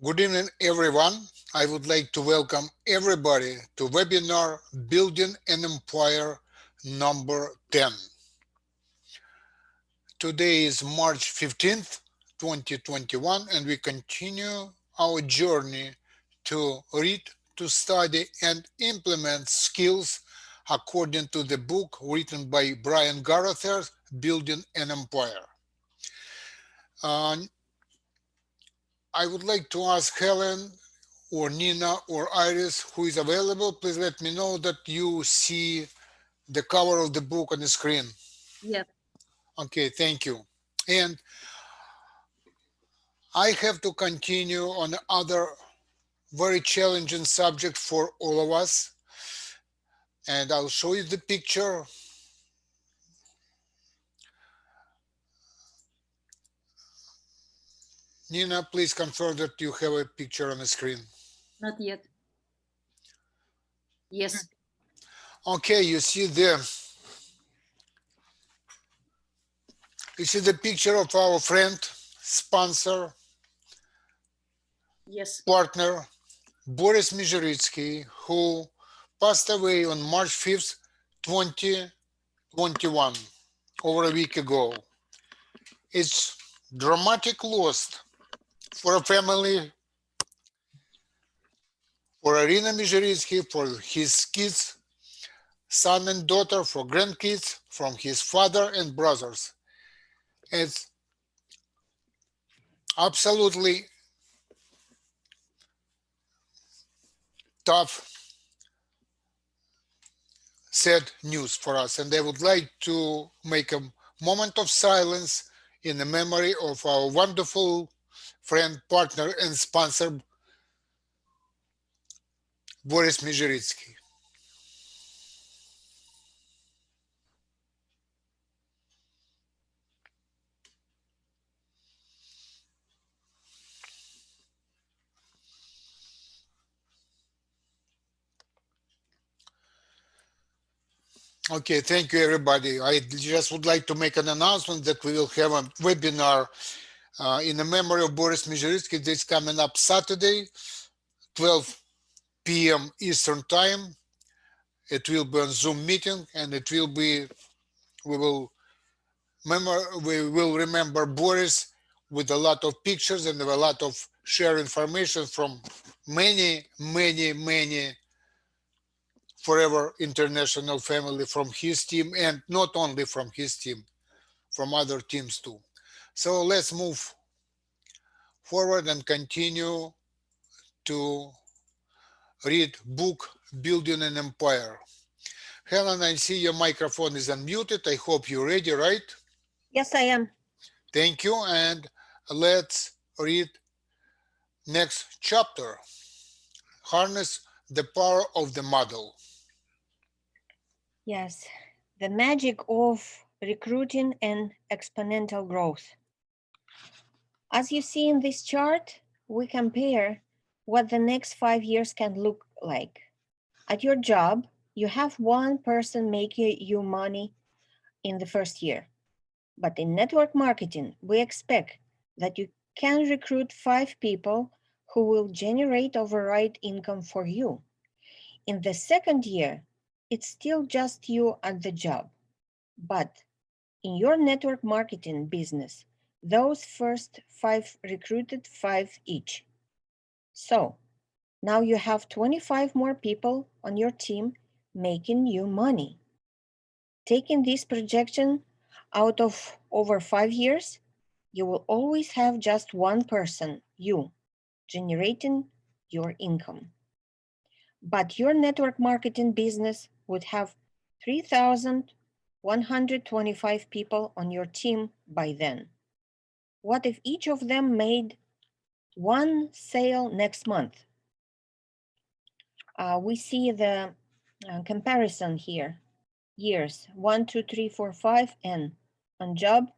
Good evening, everyone. I would like to welcome everybody to webinar Building an Empire number 10. Today is March 15th, 2021, and we continue our journey to read, to study, and implement skills according to the book written by Brian Garather, Building an Empire. I would like to ask Helen or Nina or Iris, who is available, please let me know that you see the cover of the book on the screen. Yeah. Okay, thank you. And I have to continue on other very challenging subject for all of us. And I'll show you the picture. Nina, please confirm that you have a picture on the screen. Not yet. Yes. Okay, you see the picture of our friend, sponsor, Yes. partner, Boris Mizhoritsky, who passed away on March 5th, 2021, over a week ago. It's dramatic loss for a family, for Irina Mizhoritsky, for his kids, son and daughter, for grandkids, from his father and brothers. It's absolutely tough, sad news for us. And I would like to make a moment of silence in the memory of our wonderful friend, partner, and sponsor, Boris Mizhoritsky. Okay, thank you, everybody. I just would like to make an announcement that we will have a webinar in the memory of Boris Mizhoritsky. This coming up Saturday, 12 p.m. Eastern Time. It will be on Zoom meeting, and it will be, we will remember Boris with a lot of pictures and a lot of share information from many Forever International family, from his team, and not only from his team, from other teams too. So let's move forward and continue to read book Building an Empire. Helen, I see your microphone is unmuted. I hope you're ready, right? Yes, I am. Thank you. And let's read next chapter. Harness the power of the model. Yes, the magic of recruiting and exponential growth. As you see in this chart, we compare what the next 5 years can look like. At your job, you have one person making you money in the first year. But in network marketing, we expect that you can recruit 5 people who will generate override income for you. In the second year, it's still just you at the job. But in your network marketing business, those first 5 recruited 5 each. So now you have 25 more people on your team making you money. Taking this projection out of over 5 years, you will always have just one person, you, generating your income. But your network marketing business would have 3,125 people on your team by then. What if each of them made one sale next month? We see the comparison here. Years 1, 2, 3, 4, 5, and on job,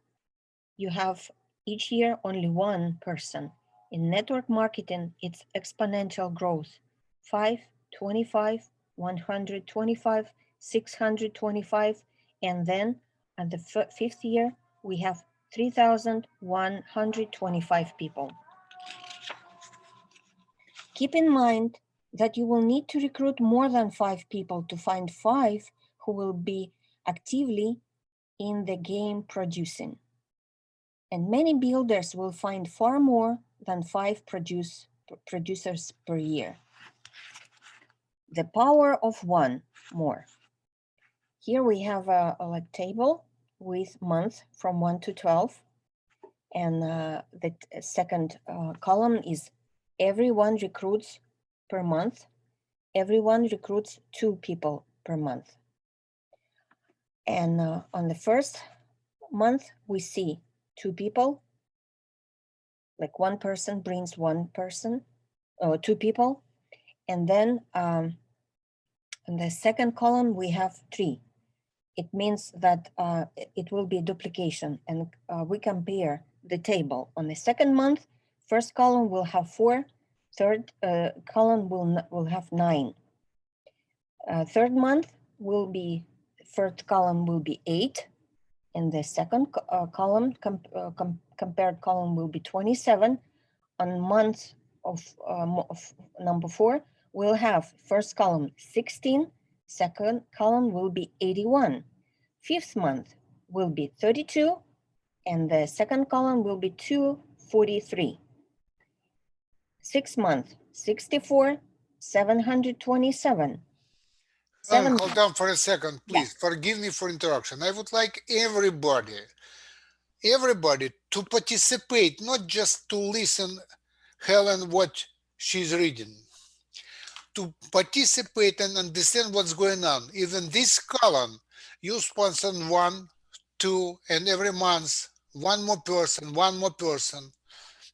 you have each year only one person. In network marketing, it's exponential growth. 5, 25, 125, 625, and then at the fifth year, we have 3,125 people. Keep in mind that you will need to recruit more than 5 people to find 5 who will be actively in the game producing. And many builders will find far more than 5 producers per year. The power of 1 more. Here we have a table with months from 1 to 12. And the second column is everyone recruits per month. Everyone recruits 2 people per month. And on the first month, we see 2 people, like one person brings 1 person, or 2 people. And then in the second column, we have 3. It means that it will be duplication, and we compare the table. On the second month, first column will have 4, third column will have 9. Third month will be, first column will be 8, and the second column, compared column will be 27. On month of number 4, we'll have first column 16, second column will be 81. Fifth month will be 32, and the second column will be 243. 6th month, 64, 727. Hold on for a second, please. Yeah. Forgive me for interruption. I would like everybody to participate, not just to listen Helen what she's reading, to participate and understand what's going on. Even this column, you sponsor 1, 2, and every month, 1 more person.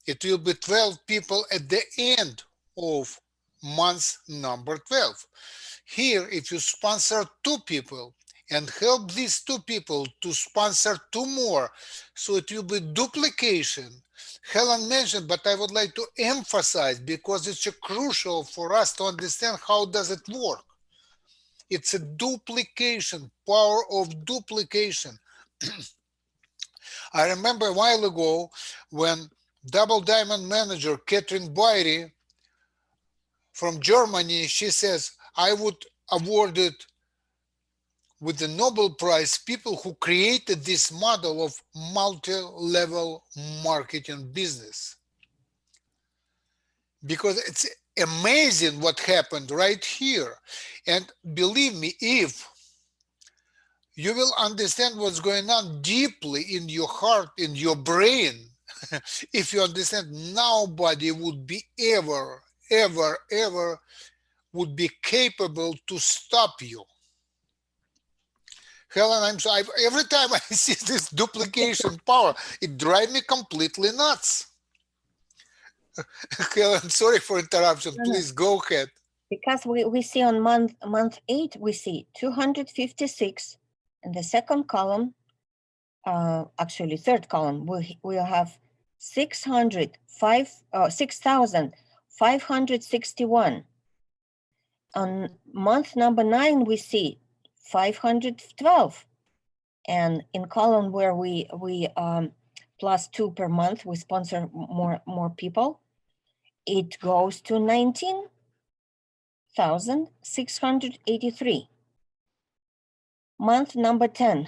It will be 12 people at the end of month number 12. Here, if you sponsor 2 people and help these 2 people to sponsor 2 more, so it will be duplication. Helen mentioned, but I would like to emphasize because it's crucial for us to understand how does it work. It's a duplication, power of duplication. I remember a while ago when Double Diamond manager Catherine Boyry from Germany, she says, I would award it with the Nobel Prize people who created this model of multi-level marketing business. Because it's amazing what happened right here. And believe me, if you will understand what's going on deeply in your heart, in your brain, if you understand, nobody would be ever would be capable to stop you. Helen, I'm sorry, every time I see this duplication power, it drives me completely nuts. Helen, sorry for interruption. Please go ahead. Because we see on month 8, we see 256, and the second column, actually third column, we'll have 6,561. On month number 9, we see 512, and in column where we plus 2 per month, we sponsor more people, it goes to 19,683. Month number 10,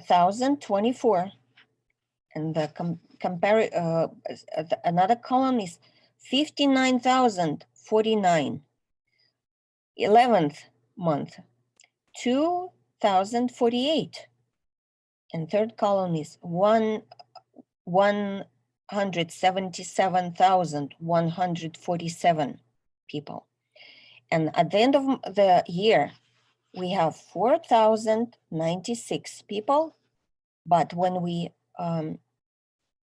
1,024, and the another column is 59,049. 11th month, 2,048, and third column is 177,147 people. And at the end of the year, we have 4,096 people, but when we, on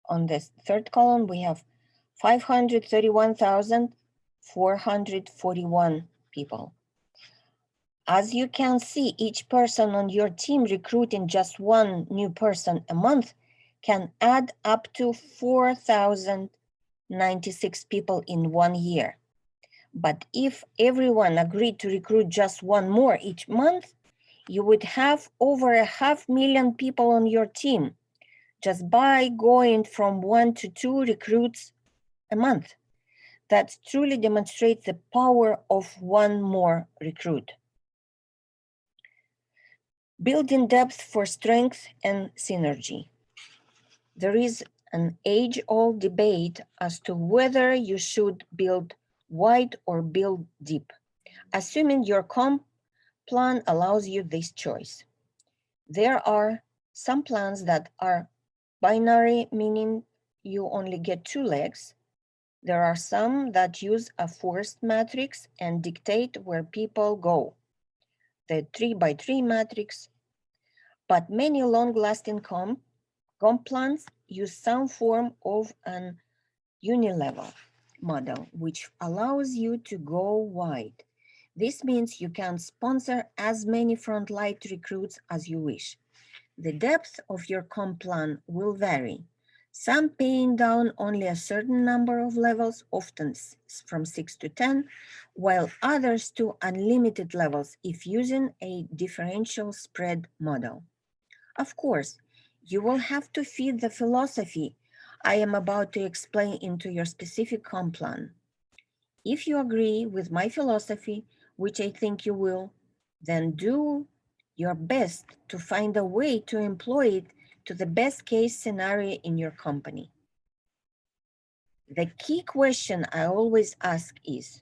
the third column, we have 531,441 people. As you can see, each person on your team recruiting just 1 new person a month can add up to 4,096 people in 1 year. But if everyone agreed to recruit just 1 more each month, you would have over 500,000 people on your team just by going from 1 to 2 recruits a month. that truly demonstrates the power of one more recruit. Building depth for strength and synergy. There is an age-old debate as to whether you should build wide or build deep, assuming your comp plan allows you this choice. There are some plans that are binary, meaning you only get 2 legs. There are some that use a forced matrix and dictate where people go, the 3x3 matrix. But many long-lasting comp plans use some form of an unilevel model, which allows you to go wide. This means you can sponsor as many frontline recruits as you wish. The depth of your comp plan will vary. Some paying down only a certain number of levels, often from 6 to 10, while others to unlimited levels if using a differential spread model. Of course, you will have to feed the philosophy I am about to explain into your specific comp plan. If you agree with my philosophy, which I think you will, then do your best to find a way to employ it to the best case scenario in your company. The key question I always ask is,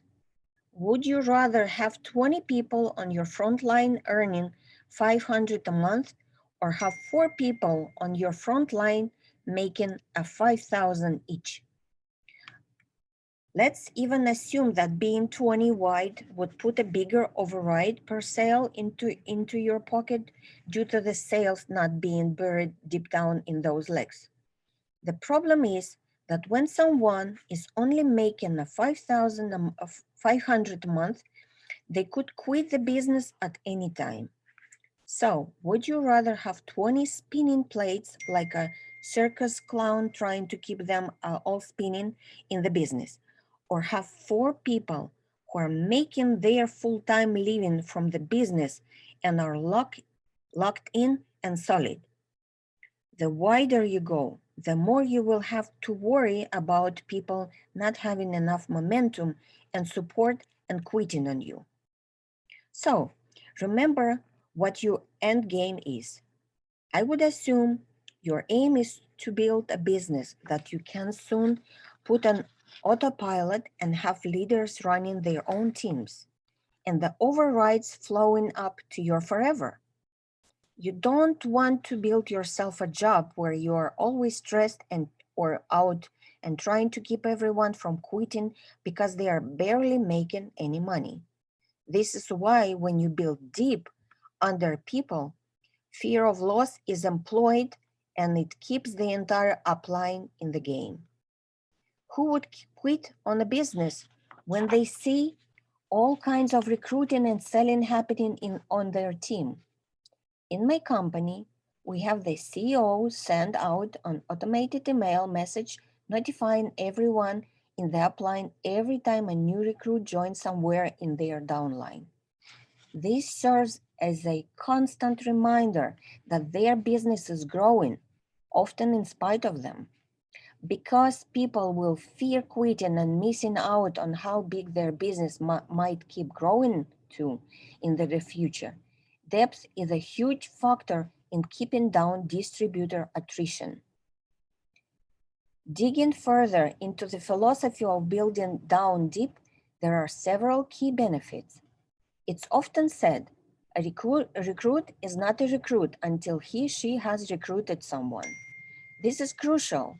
would you rather have 20 people on your front line earning $500 a month or have 4 people on your front line making a $5,000 each? Let's even assume that being 20 wide would put a bigger override per sale into your pocket due to the sales not being buried deep down in those legs. The problem is that when someone is only making a $500 a month, they could quit the business at any time. So, would you rather have 20 spinning plates like a circus clown trying to keep them all spinning in the business, or have 4 people who are making their full-time living from the business and are locked in and solid? The wider you go, the more you will have to worry about people not having enough momentum and support and quitting on you. So, remember what your end game is. I would assume your aim is to build a business that you can soon put on autopilot and have leaders running their own teams, and the overrides flowing up to your forever. You don't want to build yourself a job where you are always stressed or out and trying to keep everyone from quitting because they are barely making any money. This is why when you build deep under people, fear of loss is employed and it keeps the entire upline in the game. Who would quit on a business when they see all kinds of recruiting and selling happening on their team? In my company, we have the CEO send out an automated email message notifying everyone in the upline every time a new recruit joins somewhere in their downline. This serves as a constant reminder that their business is growing, often in spite of them. Because people will fear quitting and missing out on how big their business might keep growing to in the future, depth is a huge factor in keeping down distributor attrition. Digging further into the philosophy of building down deep, there are several key benefits. It's often said, a recruit is not a recruit until she has recruited someone. This is crucial.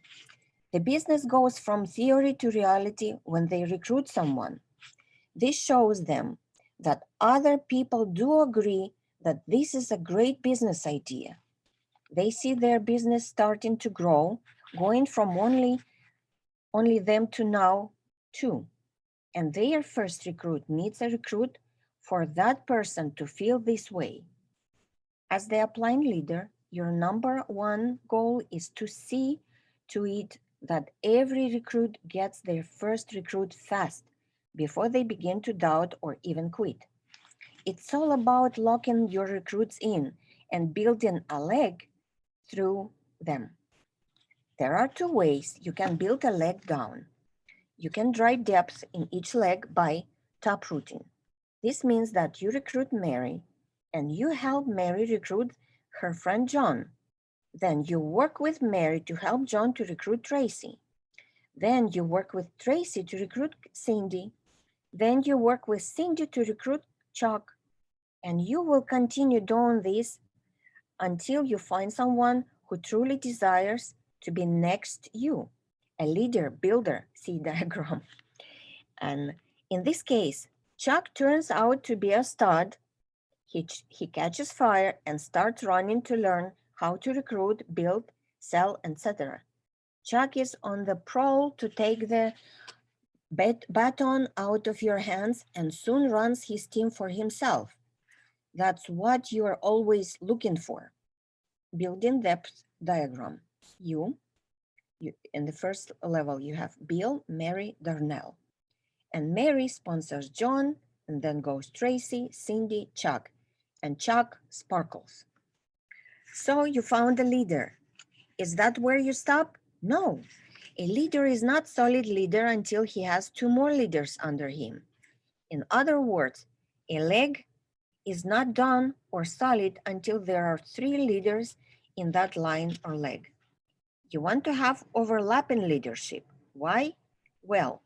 The business goes from theory to reality when they recruit someone. This shows them that other people do agree that this is a great business idea. They see their business starting to grow, going from only them to now 2. And their first recruit needs a recruit for that person to feel this way. As the upline leader, your number 1 goal is to see to it that every recruit gets their first recruit fast before they begin to doubt or even quit. It's all about locking your recruits in and building a leg through them. There are 2 ways you can build a leg down. You can drive depth in each leg by taprooting. This means that you recruit Mary and you help Mary recruit her friend John. Then you work with Mary to help John to recruit Tracy. Then you work with Tracy to recruit Cindy. Then you work with Cindy to recruit Chuck. And you will continue doing this until you find someone who truly desires to be next you, a leader, builder, see diagram. And in this case, Chuck turns out to be a stud. He catches fire and starts running to learn how to recruit, build, sell, etc. Chuck is on the prowl to take the baton out of your hands and soon runs his team for himself. That's what you are always looking for. Building depth diagram. You in the first level, you have Bill, Mary, Darnell. And Mary sponsors John, and then goes Tracy, Cindy, Chuck, and Chuck sparkles. So you found a leader. Is that where you stop? No. A leader is not solid leader until he has two more leaders under him. In other words, a leg is not done or solid until there are three leaders in that line or leg. You want to have overlapping leadership. Why? Well,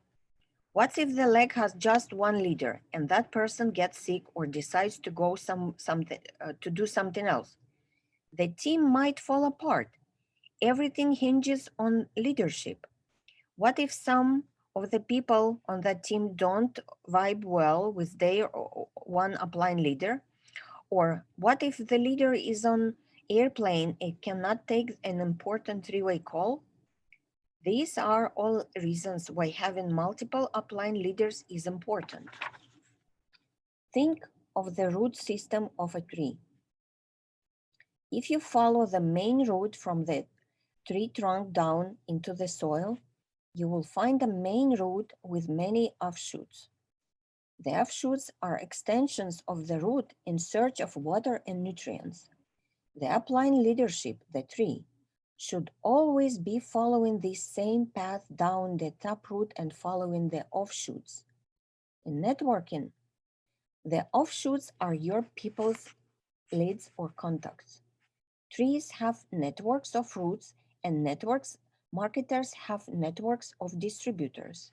what if the leg has just one leader and that person gets sick or decides to go to do something else? The team might fall apart. Everything hinges on leadership. What if some of the people on that team don't vibe well with their one upline leader? Or what if the leader is on airplane and cannot take an important three-way call? These are all reasons why having multiple upline leaders is important. Think of the root system of a tree. If you follow the main root from the tree trunk down into the soil, you will find a main root with many offshoots. The offshoots are extensions of the root in search of water and nutrients. The upline leadership, the tree, should always be following this same path down the taproot and following the offshoots. In networking, the offshoots are your people's leads or contacts. Trees have networks of roots and marketers have networks of distributors.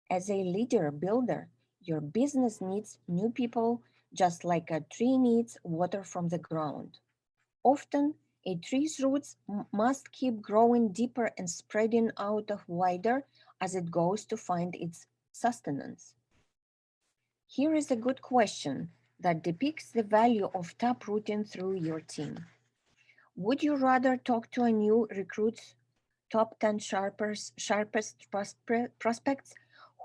As a leader builder, your business needs new people just like a tree needs water from the ground. Often, a tree's roots must keep growing deeper and spreading out wider as it goes to find its sustenance. Here is a good question that depicts the value of taprooting through your team. Would you rather talk to a new recruit's top 10 sharpest prospects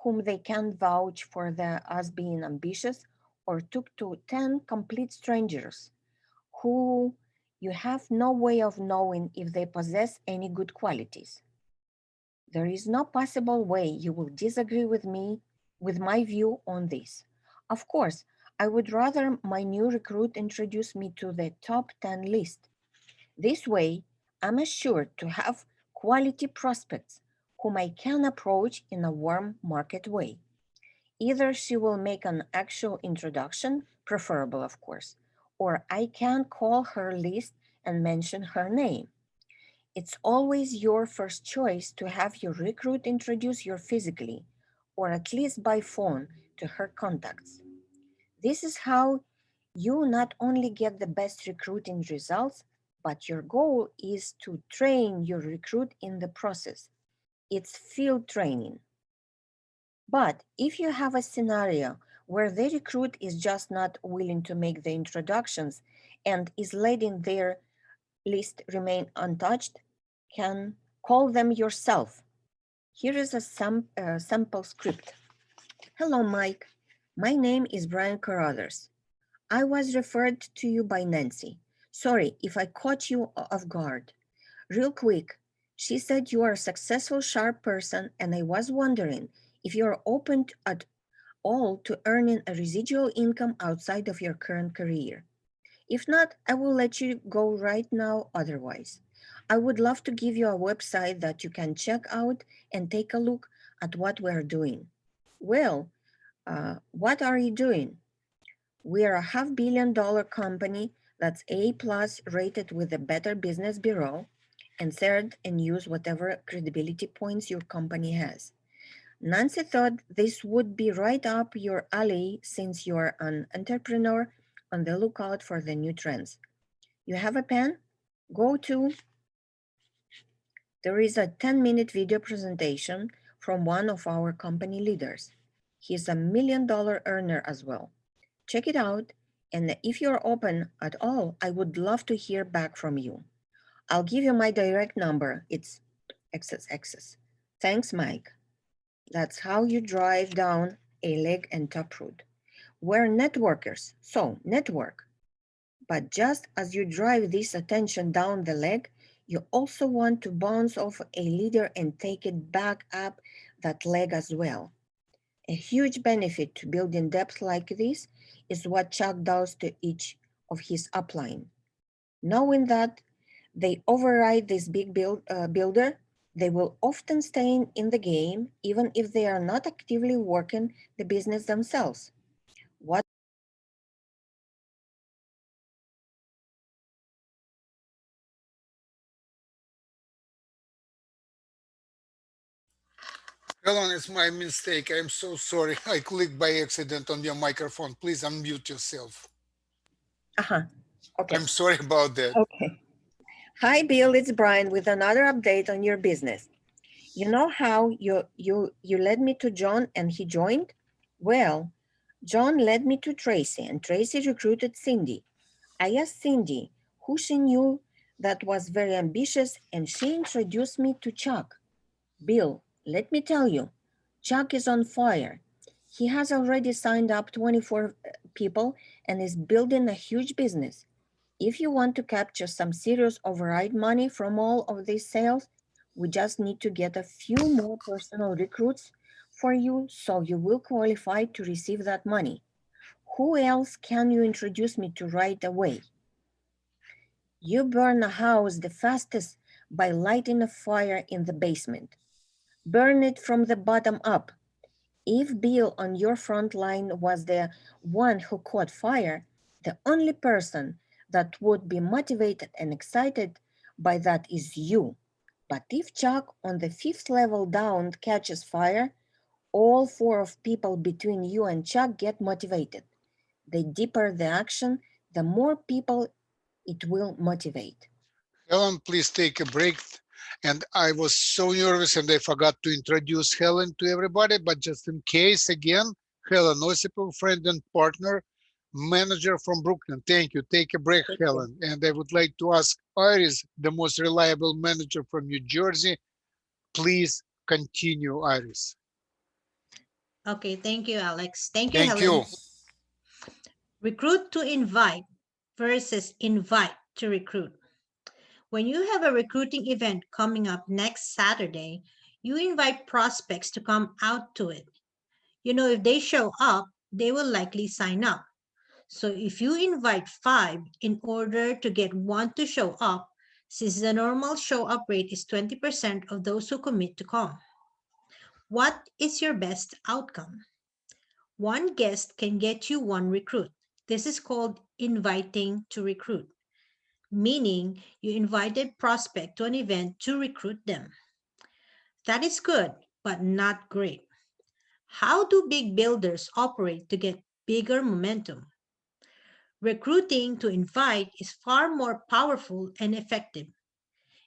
whom they can vouch for as being ambitious, or talk to 10 complete strangers who you have no way of knowing if they possess any good qualities? There is no possible way you will disagree with me, with my view on this. Of course, I would rather my new recruit introduce me to the top 10 list. This way, I'm assured to have quality prospects whom I can approach in a warm market way. Either she will make an actual introduction, preferable of course, or I can call her list and mention her name. It's always your first choice to have your recruit introduce you physically, or at least by phone, to her contacts. This is how you not only get the best recruiting results, but your goal is to train your recruit in the process. It's field training. But if you have a scenario where the recruit is just not willing to make the introductions and is letting their list remain untouched, can call them yourself. Here is a sample script. Hello, Mike. My name is Brian Carruthers. I was referred to you by Nancy. Sorry if I caught you off guard. Real quick, she said you are a successful, sharp person, and I was wondering if you're open at all to earning a residual income outside of your current career. If not, I will let you go right now otherwise. I would love to give you a website that you can check out and take a look at what we're doing. Well, what are you doing? We are a $500 million company that's A+ rated with the Better Business Bureau, and third, and use whatever credibility points your company has. Nancy thought this would be right up your alley since you're an entrepreneur on the lookout for the new trends. You have a pen? Go to. There is a 10-minute video presentation from one of our company leaders. He's a $1 million earner as well. Check it out, and if you're open at all, I would love to hear back from you. I'll give you my direct number. It's XXX. Thanks, Mike. That's how you drive down a leg and taproot. We're networkers, so network. But just as you drive this attention down the leg, you also want to bounce off a leader and take it back up that leg as well. A huge benefit to building depth like this is what Chuck does to each of his upline. Knowing that they override this big builder, they will often stay in the game even if they are not actively working the business themselves. What Helen, it's my mistake. I'm so sorry. I clicked by accident on your microphone. Please unmute yourself. Okay. I'm sorry about that. Okay. Hi, Bill. It's Brian with another update on your business. You know how you led me to John and he joined? Well, John led me to Tracy and Tracy recruited Cindy. I asked Cindy who she knew that was very ambitious and she introduced me to Chuck. Bill, let me tell you, Chuck is on fire. He has already signed up 24 people and is building a huge business. If you want to capture some serious override money from all of these sales, we just need to get a few more personal recruits for you so you will qualify to receive that money. Who else can you introduce me to right away? You burn a house the fastest by lighting a fire in the basement. Burn it from the bottom up. If Bill on your front line was the one who caught fire, the only person that would be motivated and excited by that is you. But if Chuck on the 5th level down catches fire, all 4 of people between you and Chuck get motivated. The deeper the action, the more people it will motivate. Helen, please take a break. And I was so nervous and I forgot to introduce Helen to everybody, but just in case, again, Helen Osipov, friend and partner, manager from Brooklyn. Thank you. Take a break, Thank Helen. you. And I would like to ask Iris, the most reliable manager from New Jersey, please continue, Iris. Okay, thank you, Alex. Thank you, Thank Helen. you. Recruit to invite versus invite to recruit. When you have a recruiting event coming up next Saturday, you invite prospects to come out to it. You know, if they show up, they will likely sign up. So if you invite 5 in order to get 1 to show up, since the normal show up rate is 20% of those who commit to come. What is your best outcome? 1 guest can get you 1 recruit. This is called inviting to recruit, meaning you invited prospect to an event to recruit them. That is good, but not great. How do big builders operate to get bigger momentum? Recruiting to invite is far more powerful and effective.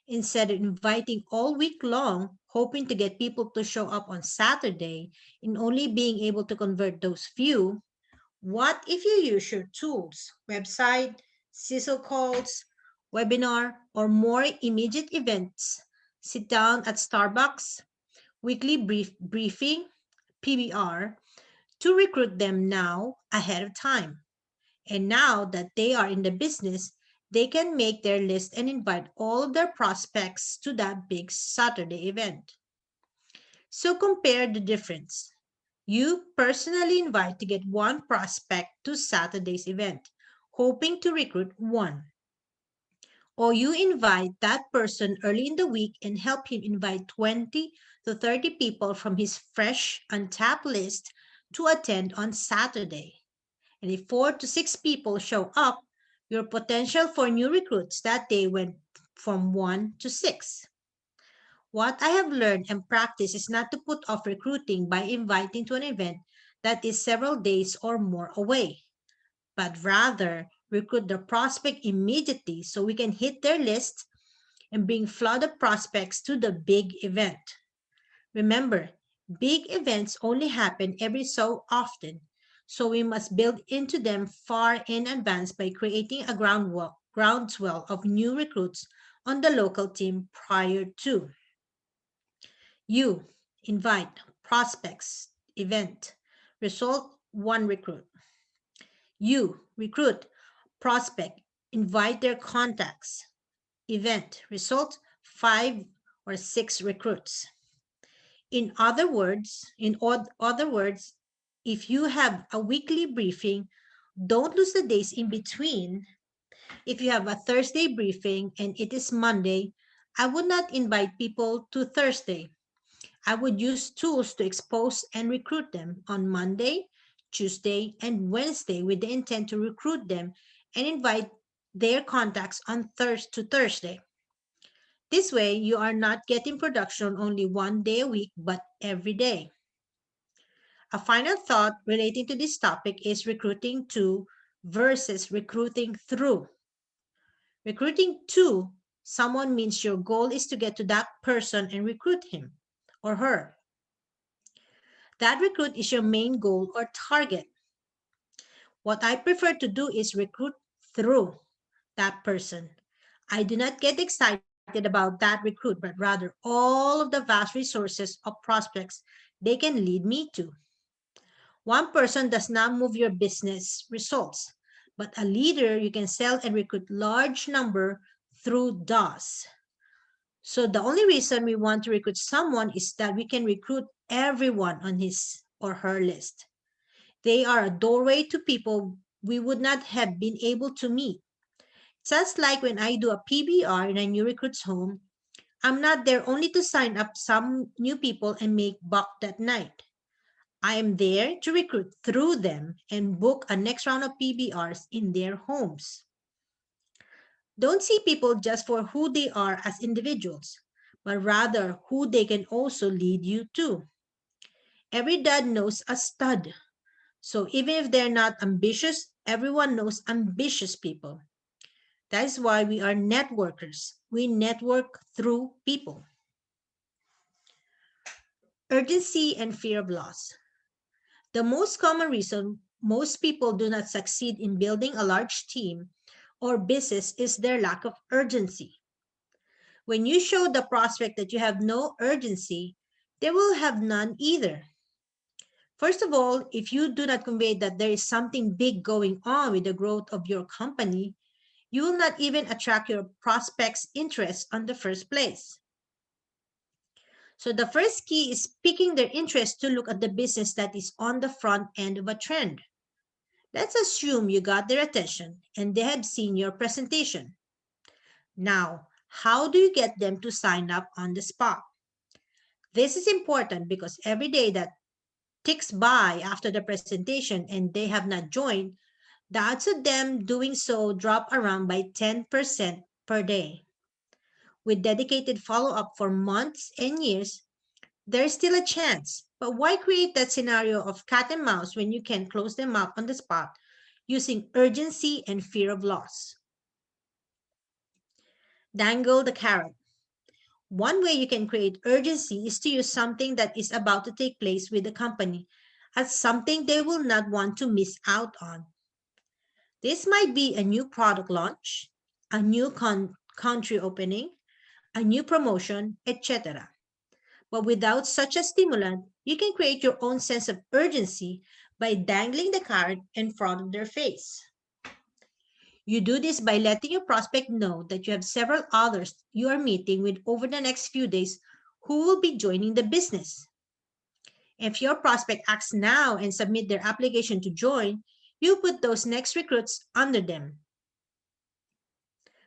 Instead of inviting all week long, hoping to get people to show up on Saturday and only being able to convert those few, what if you use your tools, website, sizzle calls, webinar, or more immediate events? Sit down at Starbucks, weekly briefing, PBR, to recruit them now ahead of time. And now that they are in the business, they can make their list and invite all of their prospects to that big Saturday event. So compare the difference. You personally invite to get 1 prospect to Saturday's event, hoping to recruit 1. Or you invite that person early in the week and help him invite 20 to 30 people from his fresh, untapped list to attend on Saturday. And if 4 to 6 people show up, your potential for new recruits that day went from 1 to 6. What I have learned and practiced is not to put off recruiting by inviting to an event that is several days or more away, but rather recruit the prospect immediately so we can hit their list and bring flood of prospects to the big event. Remember, big events only happen every so often, so we must build into them far in advance by creating a groundswell of new recruits on the local team prior to. You invite prospects, event, result 1 recruit. You recruit, prospect, invite their contacts, event, result 5 or 6 recruits. In other words, if you have a weekly briefing, don't lose the days in between. If you have a Thursday briefing and it is Monday, I would not invite people to Thursday. I would use tools to expose and recruit them on Monday, Tuesday, and Wednesday with the intent to recruit them and invite their contacts on Thursday. This way, you are not getting production only 1 day a week, but every day. A final thought relating to this topic is recruiting to versus recruiting through. Recruiting to someone means your goal is to get to that person and recruit him or her. That recruit is your main goal or target. What I prefer to do is recruit through that person. I do not get excited about that recruit, but rather all of the vast resources of prospects they can lead me to. One person does not move your business results, but a leader you can sell and recruit large number through does. So the only reason we want to recruit someone is that we can recruit everyone on his or her list. They are a doorway to people we would not have been able to meet. Just like when I do a PBR in a new recruit's home, I'm not there only to sign up some new people and make buck that night. I am there to recruit through them and book a next round of PBRs in their homes. Don't see people just for who they are as individuals, but rather who they can also lead you to. Every dad knows a stud. So even if they're not ambitious, everyone knows ambitious people. That is why we are networkers. We network through people. Urgency and fear of loss. The most common reason most people do not succeed in building a large team or business is their lack of urgency. When you show the prospect that you have no urgency, they will have none either. First of all, if you do not convey that there is something big going on with the growth of your company, you will not even attract your prospects' interest on the first place. So the first key is piquing their interest to look at the business that is on the front end of a trend. Let's assume you got their attention and they have seen your presentation. Now, how do you get them to sign up on the spot? This is important because every day that ticks by after the presentation and they have not joined, the odds of them doing so drop around by 10% per day. With dedicated follow-up for months and years, there's still a chance. But why create that scenario of cat and mouse when you can close them up on the spot using urgency and fear of loss? Dangle the carrot. One way you can create urgency is to use something that is about to take place with the company as something they will not want to miss out on. This might be a new product launch, a new country opening, a new promotion, etc. But without such a stimulant, you can create your own sense of urgency by dangling the carrot in front of their face. You do this by letting your prospect know that you have several others you are meeting with over the next few days who will be joining the business. If your prospect acts now and submit their application to join, you put those next recruits under them.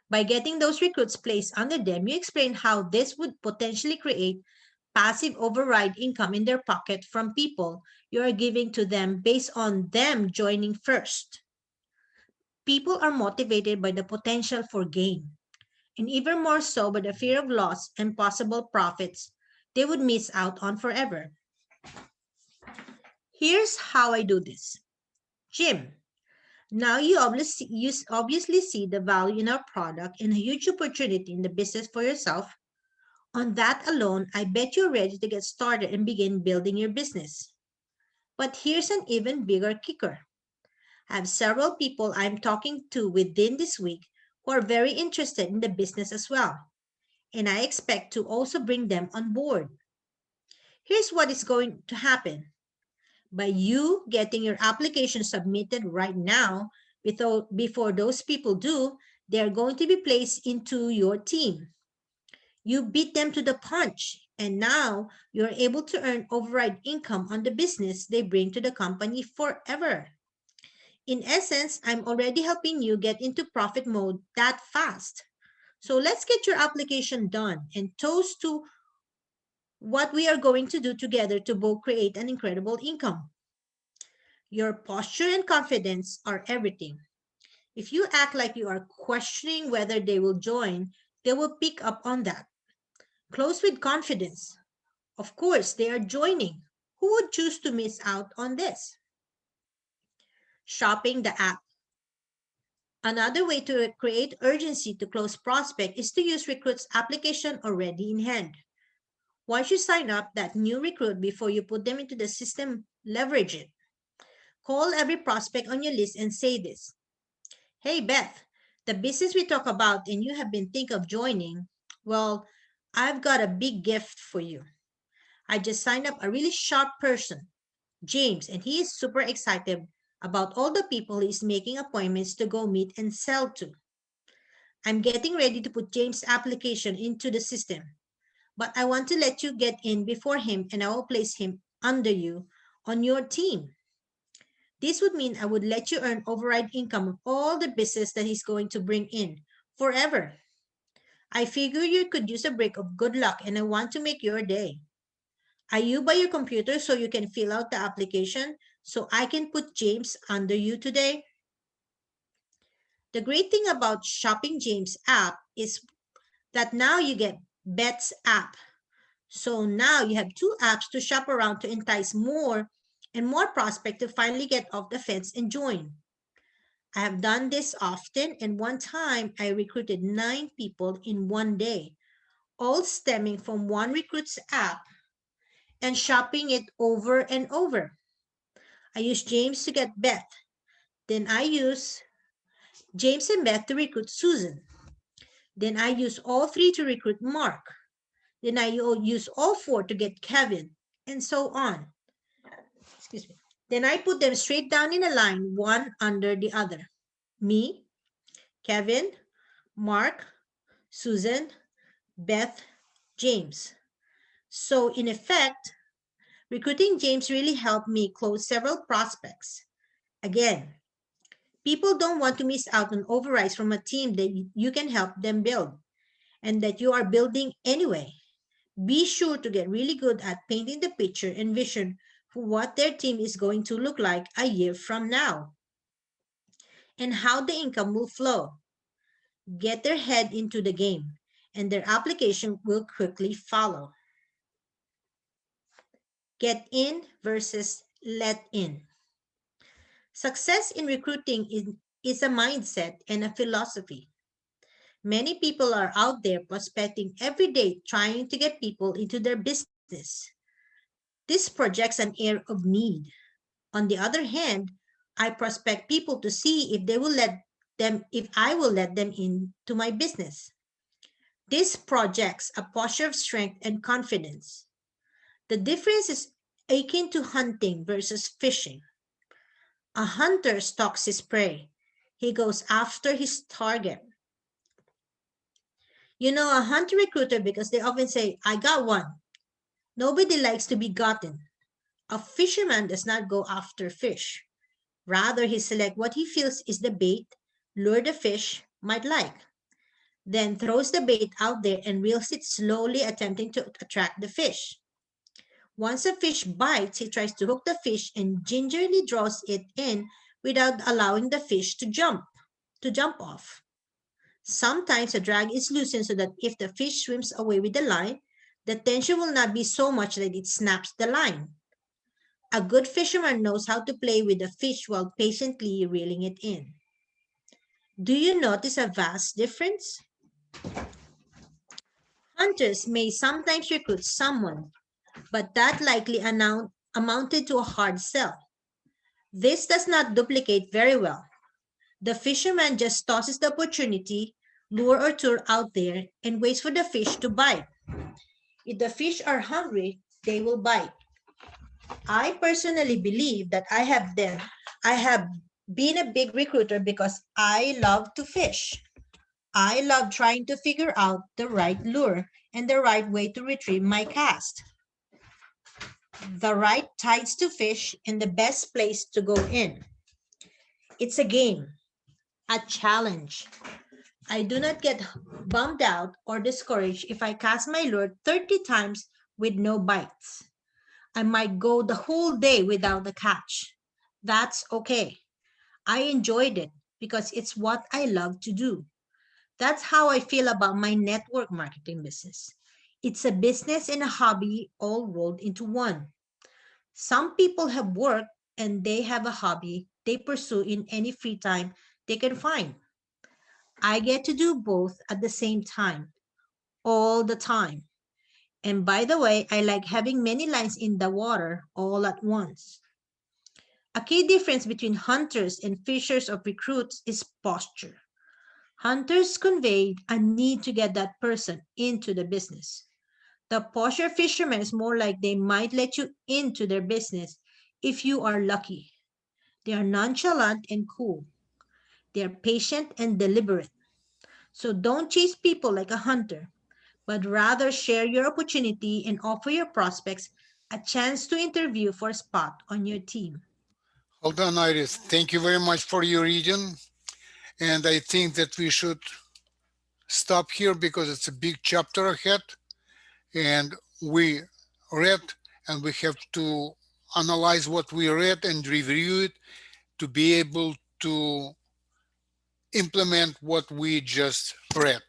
By getting those recruits placed under them, you explain how this would potentially create passive override income in their pocket from people you are giving to them based on them joining first. People are motivated by the potential for gain, and even more so by the fear of loss and possible profits they would miss out on forever. Here's how I do this. Jim, now you obviously see the value in our product and a huge opportunity in the business for yourself. On that alone, I bet you're ready to get started and begin building your business. But here's an even bigger kicker. I have several people I'm talking to within this week who are very interested in the business as well, and I expect to also bring them on board. Here's what is going to happen. By you getting your application submitted right now, before those people do, they're going to be placed into your team. You beat them to the punch, and now you're able to earn override income on the business they bring to the company forever. In essence, I'm already helping you get into profit mode that fast. So let's get your application done and toast to what we are going to do together to both create an incredible income. Your posture and confidence are everything. If you act like you are questioning whether they will join, they will pick up on that. Close with confidence. Of course, they are joining. Who would choose to miss out on this? Shopping the app. Another way to create urgency to close prospect is to use recruit's application already in hand. Once you sign up that new recruit before you put them into the system, leverage it. Call every prospect on your list and say this. Hey Beth, the business we talk about and you have been thinking of joining, well, I've got a big gift for you. I just signed up a really sharp person, James, and he is super excited about all the people he's making appointments to go meet and sell to. I'm getting ready to put James' application into the system, but I want to let you get in before him and I will place him under you on your team. This would mean I would let you earn override income of all the business that he's going to bring in forever. I figure you could use a break of good luck and I want to make your day. Are you by your computer so you can fill out the application so I can put James under you today? The great thing about Shopping James app is that now you get Bet's app. So now you have two apps to shop around to entice more and more prospects to finally get off the fence and join. I have done this often, and one time I recruited 9 people in one day, all stemming from one recruit's app and shopping it over and over. I use James to get Beth. Then I use James and Beth to recruit Susan. Then I use all 3 to recruit Mark. Then I use all 4 to get Kevin, and so on. Excuse me. Then I put them straight down in a line, one under the other. Me, Kevin, Mark, Susan, Beth, James. So in effect, recruiting James really helped me close several prospects. Again, people don't want to miss out on overrides from a team that you can help them build and that you are building anyway. Be sure to get really good at painting the picture and vision for what their team is going to look like a year from now and how the income will flow. Get their head into the game and their application will quickly follow. Get in versus let in. Success in recruiting is a mindset and a philosophy. Many people are out there prospecting every day trying to get people into their business. This projects an air of need. On the other hand, I prospect people to see if I will let them into my business. This projects a posture of strength and confidence. The difference is akin to hunting versus fishing. A hunter stalks his prey. He goes after his target. You know a hunter recruiter because they often say, I got one. Nobody likes to be gotten. A fisherman does not go after fish. Rather, he selects what he feels is the bait, lure the fish might like, then throws the bait out there and reels it slowly attempting to attract the fish. Once a fish bites, he tries to hook the fish and gingerly draws it in without allowing the fish to jump off. Sometimes the drag is loosened so that if the fish swims away with the line, the tension will not be so much that it snaps the line. A good fisherman knows how to play with the fish while patiently reeling it in. Do you notice a vast difference? Hunters may sometimes recruit someone, but that likely amounted to a hard sell. This does not duplicate very well. The fisherman just tosses the opportunity, lure or two out there, and waits for the fish to bite. If the fish are hungry, they will bite. I personally believe that I have been a big recruiter because I love to fish. I love trying to figure out the right lure and the right way to retrieve my cast, the right tides to fish, and the best place to go in. It's a game, a challenge. I do not get bummed out or discouraged if I cast my lure 30 times with no bites. I might go the whole day without a catch. That's okay. I enjoyed it because it's what I love to do. That's how I feel about my network marketing business. It's a business and a hobby all rolled into one. Some people have work and they have a hobby they pursue in any free time they can find. I get to do both at the same time, all the time. And by the way, I like having many lines in the water all at once. A key difference between hunters and fishers of recruits is posture. Hunters convey a need to get that person into the business. The posture fisherman is more like they might let you into their business if you are lucky. They are nonchalant and cool. They are patient and deliberate. So don't chase people like a hunter, but rather share your opportunity and offer your prospects a chance to interview for a spot on your team. Hold on, Iris. Thank you very much for your reading. And I think that we should stop here because it's a big chapter ahead. And we read and we have to analyze what we read and review it to be able to implement what we just read.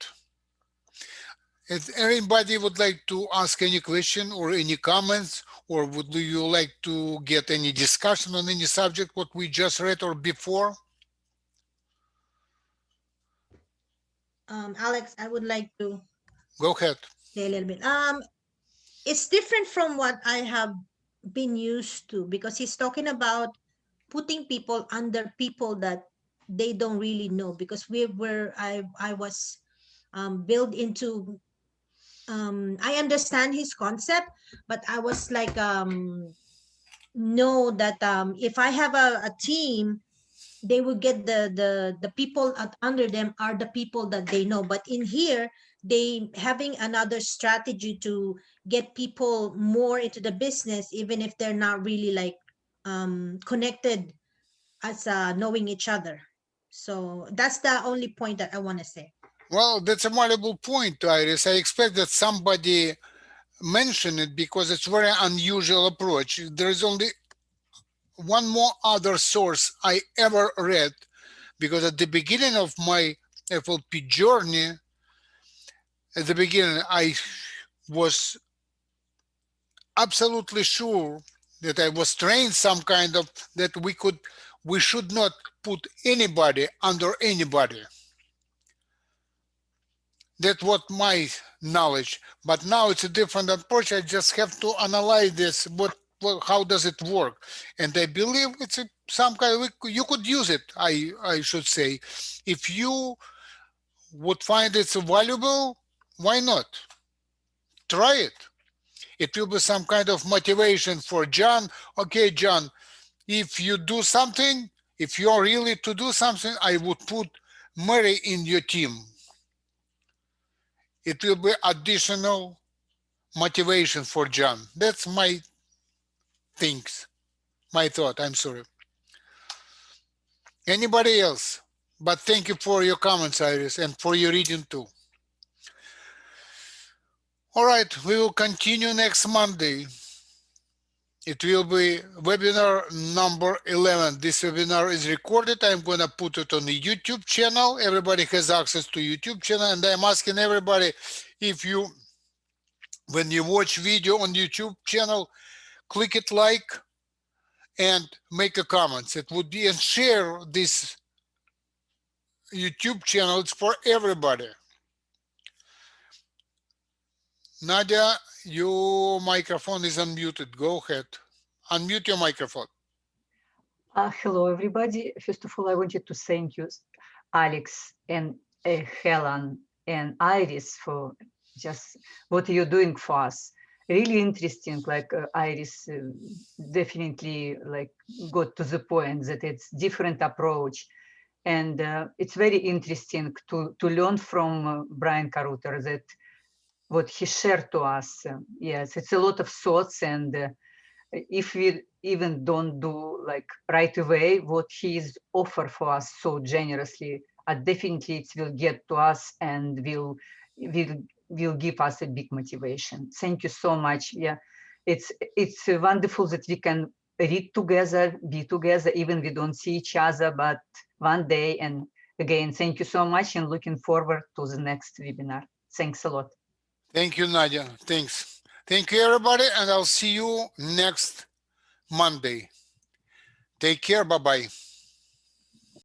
If anybody would like to ask any question or any comments, or would you like to get any discussion on any subject, what we just read or before? Alex, I would like to Go ahead. say a little bit. It's different from what I have been used to because he's talking about putting people under people that they don't really know because I was built into I understand his concept, but I was like know that if I have a team, they will get the people under them are the people that they know. But in here, they having another strategy to get people more into the business, even if they're not really like connected as knowing each other. So that's the only point that I want to say. Well, that's a valuable point, Iris. I expect that somebody mentioned it because it's very unusual approach. There is only one more other source I ever read, because at the beginning of my FLP journey, at the beginning, I was absolutely sure that I was trained some kind of that we should not put anybody under anybody. That was my knowledge, but now it's a different approach. I just have to analyze this. How does it work? And I believe it's some kind of, you could use it. I should say, if you would find it's valuable, why not? Try it. It will be some kind of motivation for John. Okay, John, if you do something, if you're really to do something, I would put Mary in your team. It will be additional motivation for John. That's my thought. I'm sorry. Anybody else? But thank you for your comments, Iris, and for your reading too. All right, we will continue next Monday. It will be webinar number 11. This webinar is recorded. I'm going to put it on the YouTube channel. Everybody has access to YouTube channel. And I'm asking everybody, if you, when you watch video on YouTube channel, click it like and make a comment. It would be, and share this YouTube channel. It's for everybody. Nadia, your microphone is unmuted. Go ahead. Unmute your microphone. Hello, everybody. First of all, I wanted to thank you, Alex and Helen and Iris, for just what you're doing for us. Really interesting. Like Iris definitely like got to the point that it's different approach. And it's very interesting to learn from Brian Caruter that what he shared to us. Yes, it's a lot of thoughts, and if we even don't do like right away what he's offered for us so generously, definitely it will get to us and will give us a big motivation. Thank you so much. Yeah, it's wonderful that we can read together, be together, even we don't see each other, but one day. And again, thank you so much, and looking forward to the next webinar. Thanks a lot. Thank you, Nadia. Thanks. Thank you, everybody, and I'll see you next Monday. Take care. Bye-bye.